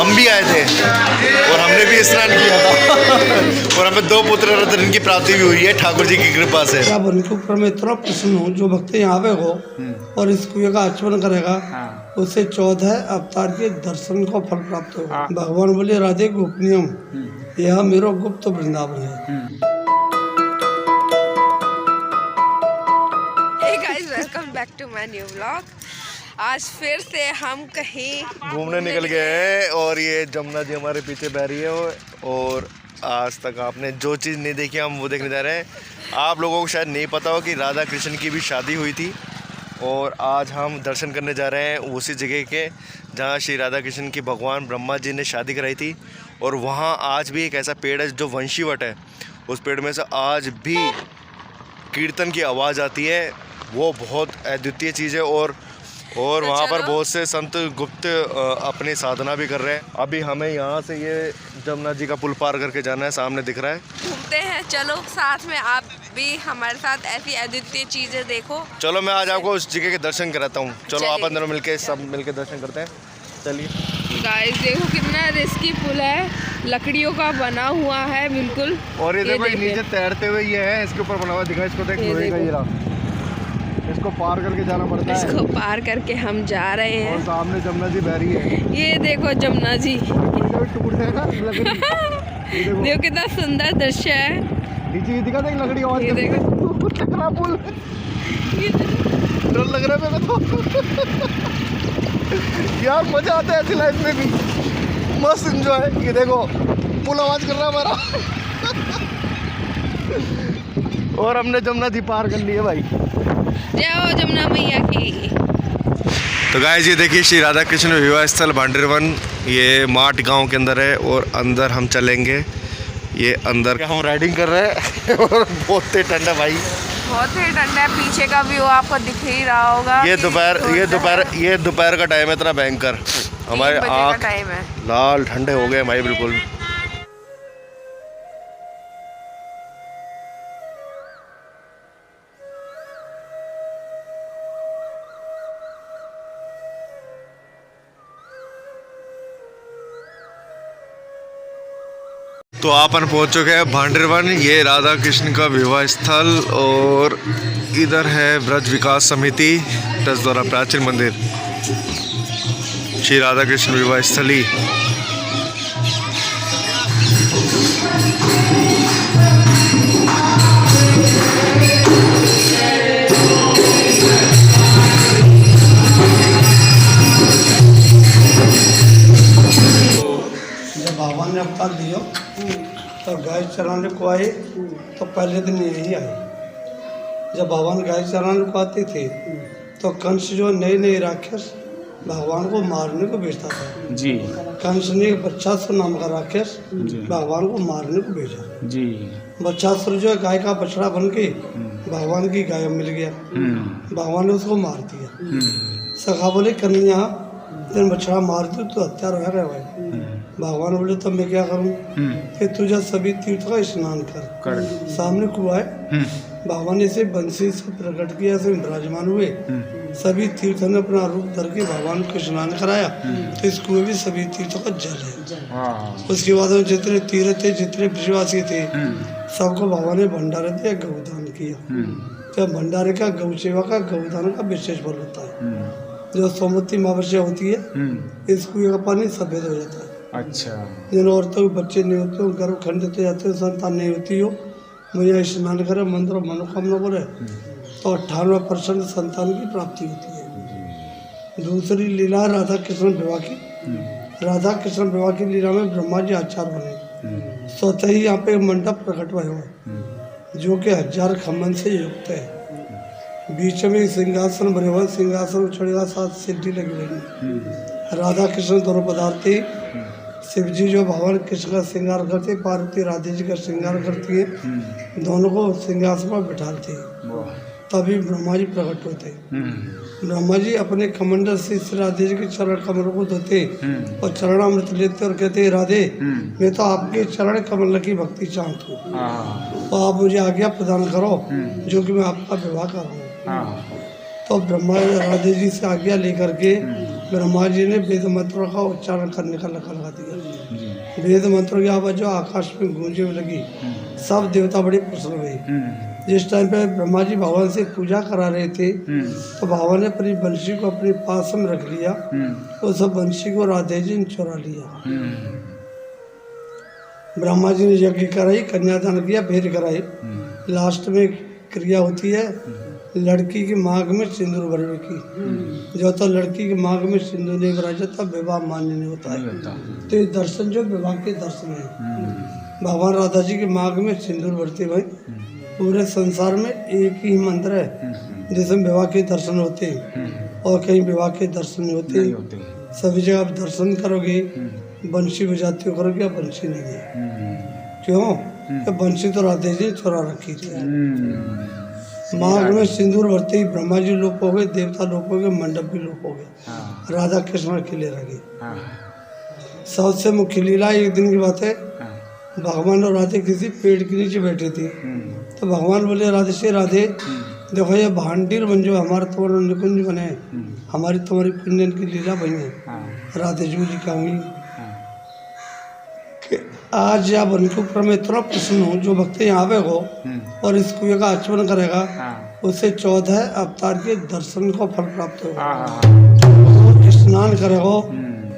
हम भी आए थे और हमने भी स्नान किया था और हमें 2 पुत्र रत्न की प्राप्ति भी हुई है ठाकुर जी की कृपा से। क्या बोलने के ऊपर मैं इतना प्रसन्न हूँ, जो भक्त यहाँ पे हो और इस कुएं का आचमन करेगा उसे 14 अवतार के दर्शन को फल प्राप्त होगा। भगवान बोले राधे गोपनीयम, यह मेरा गुप्त वृंदावन है। Hey guys, welcome back to my new vlog। आज फिर से हम कहीं घूमने निकल गए हैं और ये जमुना जी हमारे पीछे बह रही है और आज तक आपने जो चीज़ नहीं देखी हम वो देखने जा रहे हैं। आप लोगों को शायद नहीं पता हो कि राधा कृष्ण की भी शादी हुई थी और आज हम दर्शन करने जा रहे हैं उसी जगह के जहाँ श्री राधा कृष्ण की भगवान ब्रह्मा जी ने शादी कराई थी। और वहाँ आज भी एक ऐसा पेड़ है जो वंशीवट है, उस पेड़ में से आज भी कीर्तन की आवाज़ आती है। वो बहुत अद्वितीय चीज़ है और वहाँ पर बहुत से संत गुप्त अपनी साधना भी कर रहे हैं। अभी हमें यहाँ से ये जमुना जी का पुल पार करके जाना है, सामने दिख रहा है। घूमते हैं, चलो साथ में आप भी हमारे साथ ऐसी अद्वितीय चीजें देखो। चलो मैं आज आपको उस जगह के दर्शन कराता हूँ। चलो आप अंदर मिलके सब मिलके दर्शन करते हैं। चलिए गाइस देखो कितना रिस्की पुल है, लकड़ियों का बना हुआ है बिल्कुल। और ये देखो नीचे तैरते हुए ये है, इसके ऊपर बना हुआ दिखा, इसको देख लोहे का ये रहा। इसको पार करके जाना पड़ता है। इसको पार करके हम जा रहे हैं और सामने जमुना जी बह रही है। ये देखो जमुना जी, देखो कितना सुंदर दृश्य है। नीचे दिखा देख लकड़ी और ये देखो चक्रा पुल, डर लग रहा है मेरे को। यार मजा आता है ऐसी लाइफ में भी, मस्त एंजॉय। ये देखो पुल आवाज कर रहा है हमारा। और हमने जमुना जी पार कर ली है भाई। जय हो जमुना मैया की। तो गाइस ये देखिए श्री राधा कृष्ण विवाह स्थल भांडेरवन, ये माट गांव के अंदर है और अंदर हम चलेंगे। ये अंदर हम राइडिंग कर रहे हैं और बहुत ही ठंडा भाई, बहुत ही ठंडा है। पीछे का व्यू आपको दिख ही रहा होगा। ये दोपहर का टाइम है, इतना भयंकर। हमारे आँख टाइम है, लाल ठंडे हो गए भाई बिल्कुल। तो अपन पहुंच चुके हैं भांडेरवन, ये राधा कृष्ण का विवाह स्थल और इधर है ब्रज विकास समिति ट्रस्ट द्वारा प्राचीन मंदिर श्री राधा कृष्ण विवाह स्थली। जब भगवान ने अवतार दिया तो गाय चराने को आए तो पहले दिन यही आए। जब भगवान गाय चराने को आते थे तो कंस जो नए नए राक्षस भगवान को मारने को भेजता था जी। कंस ने बच्चासुर नाम का राक्षस भगवान को मारने को भेजा जी। बच्चासुर जो गाय का बछड़ा बन के भगवान की गाय मिल गया, भगवान ने उसको मार दिया। सखा बोले कन्हैया तेरे बछड़ा मार दो तो हत्या रहेगा भाई। भगवान बोले तो मैं क्या करूं कि तुझे सभी तीर्थ का स्नान कर। सामने कुआं है, भगवान ने इसे बंसी से प्रकट किया, से विराजमान हुए। सभी तीर्थ ने अपना रूप धर के भगवान को स्नान कराया, तो इस कुएं में सभी तीर्थों का जल है। उसके बाद में जितने तीर्थ थे, जितने विश्वासी थे, सबको भगवान ने भंडारे दिया, गौदान किया। तो भंडारे का गौ सेवा का गौदान का विशेष फल होता है। जो सोमवती अमावस्या होती है, इस कुएं का पानी सफेद हो जाता है। अच्छा। जिन औरतों के बच्चे नहीं होते हो, गर्भ खंडित हो जाते हो, संतान नहीं होती हो, मुझे स्नान करे, मंत्र और मनोकामना बोले तो 98% संतान की प्राप्ति होती है। दूसरी लीला राधा कृष्ण विवाह की। राधा कृष्ण विवाह की लीला में ब्रह्मा जी आचार बने, स्वतः ही यहाँ पे मंडप प्रकट हुआ है जो कि 1000 खम्भन से युक्त है। बीच में सिंहासन बने हुए, सिंहासन उछड़ेगा, 7 सीढ़ी लगी हुई। राधा कृष्ण दोनों पदार्थ थे। शिव जी जो भगवान कृष्ण का श्रृंगार करते, पार्वती राधे जी का श्रृंगार करती है, दोनों को सिंहासन पर बिठाते हैं। तभी ब्रह्मा जी प्रकट होते। ब्रह्मा जी अपने कमंडल से राधे जी के चरण कमलों को धोते और चरणामृत लेते और कहते राधे मैं तो आपके चरण कमल की भक्ति चाहता हूँ, तो आप मुझे आज्ञा प्रदान करो जो कि मैं आपका विवाह कर रहा हूँ। तो ब्रह्मा राधे जी से आज्ञा लेकर के ब्रह्मा जी ने वेद मंत्रों का उच्चारण करने का लगा दिया। वेद मंत्रों की आवाज़ जो आकाश में गूंजने लगी, सब देवता बड़े प्रसन्न हुए। जिस टाइम पे ब्रह्मा जी भगवान से पूजा करा रहे थे तो भगवान ने अपनी बंशी को अपने पास में रख लिया। उस बंशी को राधे जी ने चुरा लिया। ब्रह्मा जी ने यज्ञ कराई, कन्यादान किया, भेद कराई। लास्ट में क्रिया होती है लड़की की मांग में सिंदूर भरने की। जो तो लड़की की मांग में सिंदूर नहीं भरा जाता विवाह मान्य नहीं होता है। तो ये दर्शन जो विवाह के दर्शन है। भगवान राधा जी की मांग में सिंदूर भरते भाई पूरे संसार में एक ही मंदिर है जिसमें विवाह के दर्शन होते हैं और कहीं विवाह के दर्शन नहीं होते। सभी जगह आप दर्शन करोगे बंशी बजाते हो करोगे, बंशी नहीं है। क्यों? तो बंशी तो राधे जी चुरा रखी थी। मांग में सिंदूर भरते ही ब्रह्मा जी लोप हो गए, देवता लोप हो गए, मंडप भी लोप हो गए। राधा कृष्ण अकेले रह गए। सबसे मुख्य लीला एक दिन की बात है, भगवान और राधे किसी पेड़ के नीचे बैठे थे। तो भगवान बोले राधे से राधे देखो ये भांडीर बन जो हमारा तुम्हारा निकुंज बने, हमारी तुम्हारी पुण्यन की लीला बनी है। राधे जी कहूँगी आज या बन के ऊपर मैं इतना प्रसन्न हूँ, जो भक्त यहाँ आवे हो और इस कुएं का आचमन करेगा उसे 14 अवतार के दर्शन को फल प्राप्त होगा। तो स्नान करेगा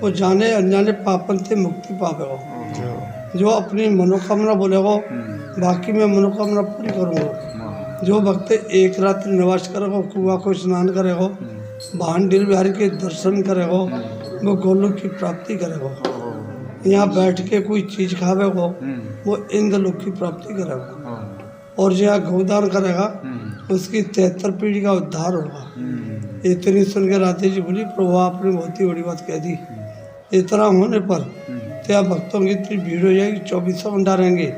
वो जाने अनजाने पापन से मुक्ति पावेगा। जो अपनी मनोकामना बोलेगा बाकी मैं मनोकामना पूरी करूँगा। जो भक्त एक रात निवास करेगा, कुआं को स्नान करेगा, भांडीर बिहारी के दर्शन करेगा, वो गोलोक की प्राप्ति करेगा। यहाँ बैठ के कोई चीज खावेगा वो इंद्रलोक की प्राप्ति करेगा। और जो यहाँ गोदान करेगा उसकी 73 पीढ़ी का उद्धार होगा। इतनी सुन के राधे जी बोली प्रभु आपने बहुत ही बड़ी बात कह दी। इतना होने पर क्या भक्तों की इतनी भीड़ हो जाएगी, 24 घंटा रहेंगे,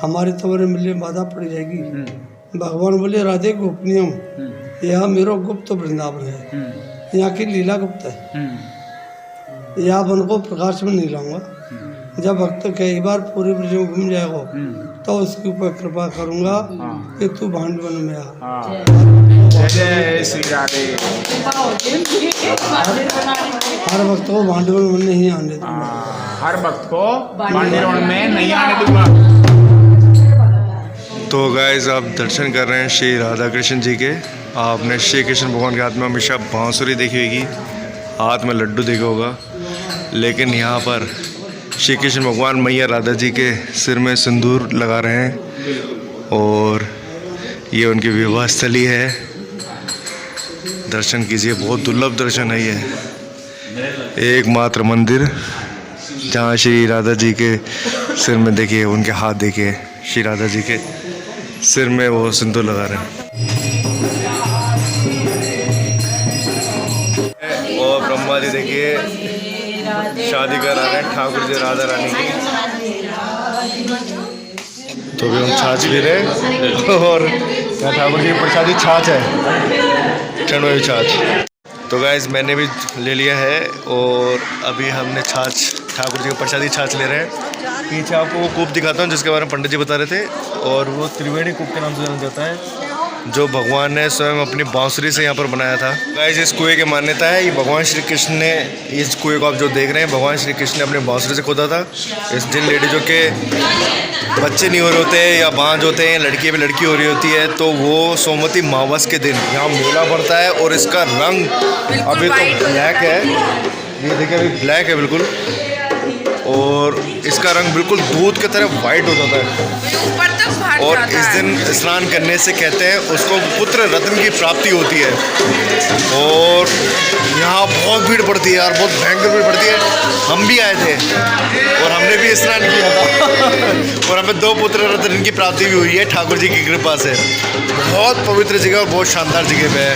हमारे तुम्हारे मिलने में बाधा पड़ जाएगी। भगवान बोले राधे गोपनीयम, यह मेरा गुप्त वृंदावन है, यहाँ की लीला गुप्त है, यह वन को प्रकाश में नहीं लाऊंगा। जब भक्त कई बार पूरे ब्रज में घूम जाएगा तो उसके ऊपर कृपा करूंगा कि तू भांडवन में आ। जय श्री राधे। हर भक्त को भांडवन में नहीं आने दूंगा। हर भक्त को भांडवन में नहीं आने दूंगा। तो गाइस आप दर्शन कर रहे हैं श्री राधा कृष्ण जी के। आपने श्री कृष्ण भगवान के हाथ में हमेशा बांसुरी देखी होगी, हाथ में लड्डू देखा होगा, लेकिन यहाँ पर श्री कृष्ण भगवान मैया राधा जी के सिर में सिंदूर लगा रहे हैं और ये उनकी विवाह स्थली है। दर्शन कीजिए, बहुत दुर्लभ दर्शन है ये। एकमात्र मंदिर जहाँ श्री राधा जी के सिर में देखिए, उनके हाथ देखिए, श्री राधा जी के सिर में वो सिंदूर लगा रहे हैं। और ब्रह्मा जी देखिए शादी करा रहे हैं ठाकुर जी राधा रानी की। तो भी हम छाछ पी रहे हैं और ठाकुर जी की प्रसादी छाछ है, ठंडोई छाछ। तो गाइस मैंने भी ले लिया है और अभी हमने छाछ ठाकुर जी की प्रसादी छाछ ले रहे हैं। पीछे आपको वो कूप दिखाता हूँ जिसके बारे में पंडित जी बता रहे थे, और वो त्रिवेणी कूप के नाम से जाना जाता है, जो भगवान ने स्वयं अपनी बांसुरी से यहाँ पर बनाया था। गाइस इस कुएं की मान्यता है, ये भगवान श्री कृष्ण ने, इस कुएं को आप जो देख रहे हैं भगवान श्री कृष्ण ने अपनी बांसुरी से खोदा था। इस जिन लेडीजों के बच्चे नहीं हो रहे होते या बांझ होते हैं, लड़की पे लड़की हो रही होती है, तो वो सोमवती मावस के दिन यहाँ मेला पड़ता है। और इसका रंग अभी तो ब्लैक है, ये देखिए अभी ब्लैक है बिल्कुल, और इसका रंग बिल्कुल दूध की तरह वाइट हो जाता है। और इस दिन स्नान करने से कहते हैं उसको पुत्र रत्न की प्राप्ति होती है। और यहाँ बहुत भीड़ पड़ती है यार, बहुत भयंकर भीड़ पड़ती है। हम भी आए थे और हमने भी स्नान किया था और हमें 2 पुत्र रत्न की प्राप्ति भी हुई है ठाकुर जी की कृपा से। बहुत पवित्र जगह और बहुत शानदार जगह पे है।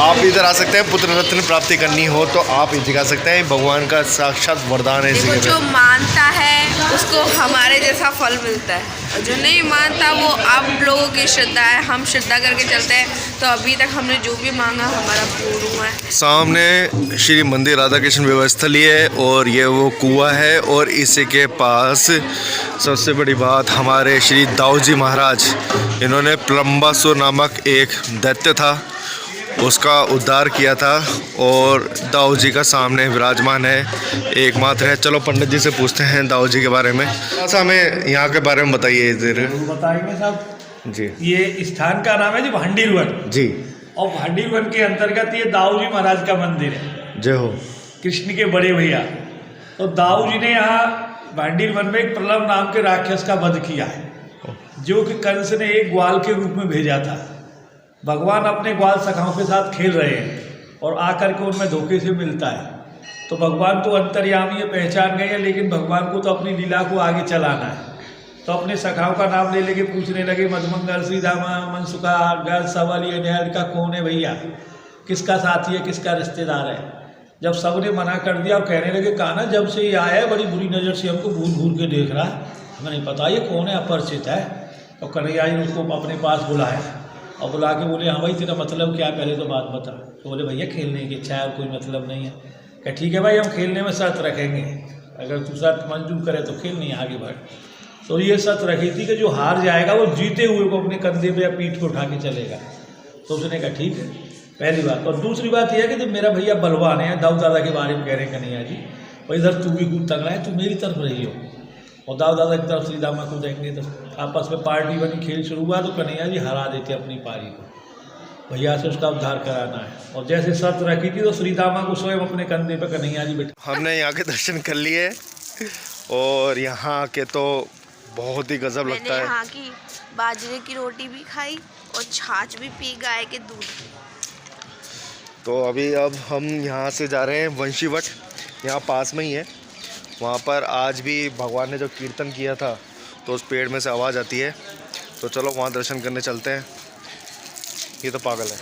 आप इधर आ सकते हैं, पुत्र रत्न प्राप्ति करनी हो तो आप इधर आ सकते हैं। भगवान का साक्षात वरदान है इस जगह पे। जो मानता है उसको हमारे जैसा फल मिलता है, और जो नहीं मानता वो आप लोगों की श्रद्धा है। हम श्रद्धा करके चलते हैं, तो अभी तक हमने जो भी मांगा हमारा पूर्ण हुआ है। सामने श्री मंदिर राधा कृष्ण व्यवस्थली है और ये वो कुआं है, और इसी के पास सबसे बड़ी बात हमारे श्री दाऊ जी महाराज, इन्होंने प्लम्बासुर नामक एक दैत्य था उसका उद्धार किया था और दाऊ जी का सामने विराजमान है, एकमात्र है। चलो पंडित जी से पूछते हैं दाऊ जी के बारे में। थोड़ा सा हमें यहाँ के बारे में बताइए ज़रा। बताएंगे साहब जी ये स्थान का नाम है जी भांडीरवन, जी, और भांडीरवन के अंतर्गत ये दाऊ जी महाराज का मंदिर है, जय हो। कृष्ण के बड़े भैया। तो दाऊ जी ने यहाँ भांडीरवन में एक प्रलव नाम के राक्षस का वध किया है, जो कि कंस ने एक ग्वाल के रूप में भेजा था। भगवान अपने ग्वाल सखाओं के साथ खेल रहे हैं और आकर के उनमें धोखे से मिलता है। तो भगवान तो अंतर्यामी पहचान गए हैं, लेकिन भगवान को तो अपनी लीला को आगे चलाना है। तो अपने सखाओं का नाम ले लेके पूछने लगे, मधुमंगल, श्रीदामा, मनसुखा, गज, सवल, ये न्याय का कौन है भैया, किसका साथी है, किसका रिश्तेदार है। जब सब ने मना कर दिया और कहने लगे, कान्हा जब से ये आया है बड़ी बुरी नज़र से हमको घूर घूर के देख रहा है, हमें नहीं पता ये कौन है, अपरिचित है। तो कन्हैया जी ने उसको अपने पास बुलाया और बुला के बोले, हाँ भाई तेरा मतलब क्या है, पहले तो बात बता। तो बोले भैया खेलने की इच्छा है और कोई मतलब नहीं है। क्या ठीक है भाई, हम खेलने में शर्त रखेंगे, अगर तू शर्त मंजूर करे तो खेल, नहीं आगे बढ़। तो ये शर्त रखी थी कि जो हार जाएगा वो जीते हुए को अपने कंधे पे या पीठ पे उठा के चलेगा। तो उसने कहा ठीक है, पहली बात। और दूसरी बात यह है कि जब मेरा भैया बलवान है, दाऊ दादा के बारे में कह रहे हैं कन्हैया जी, भाई इधर तू भी खूब तगड़ा है, तू मेरी तरफ रही हो और दाऊ दादा की तरफ श्रीदामा को देंगे। तो आपस में पार्टी बनी, खेल शुरू हुआ, तो कन्हैया जी हरा देते अपनी पारी को, भैया से उसका उद्धार कराना है। और जैसे शर्त रखी थी तो श्रीदामा को स्वयं अपने कंधे पे कन्हैया जी बैठे। हमने यहाँ के दर्शन कर लिए और यहाँ के तो बहुत ही गजब लगता है। यहाँ की बाजरे की रोटी भी खाई और छाछ भी पी, गाय के दूध की। तो अभी अब हम यहाँ से जा रहे हैं वंशीवट, यहाँ पास में ही है। वहाँ पर आज भी भगवान ने जो कीर्तन किया था तो उस पेड़ में से आवाज़ आती है। तो चलो वहाँ दर्शन करने चलते हैं। ये तो पागल है।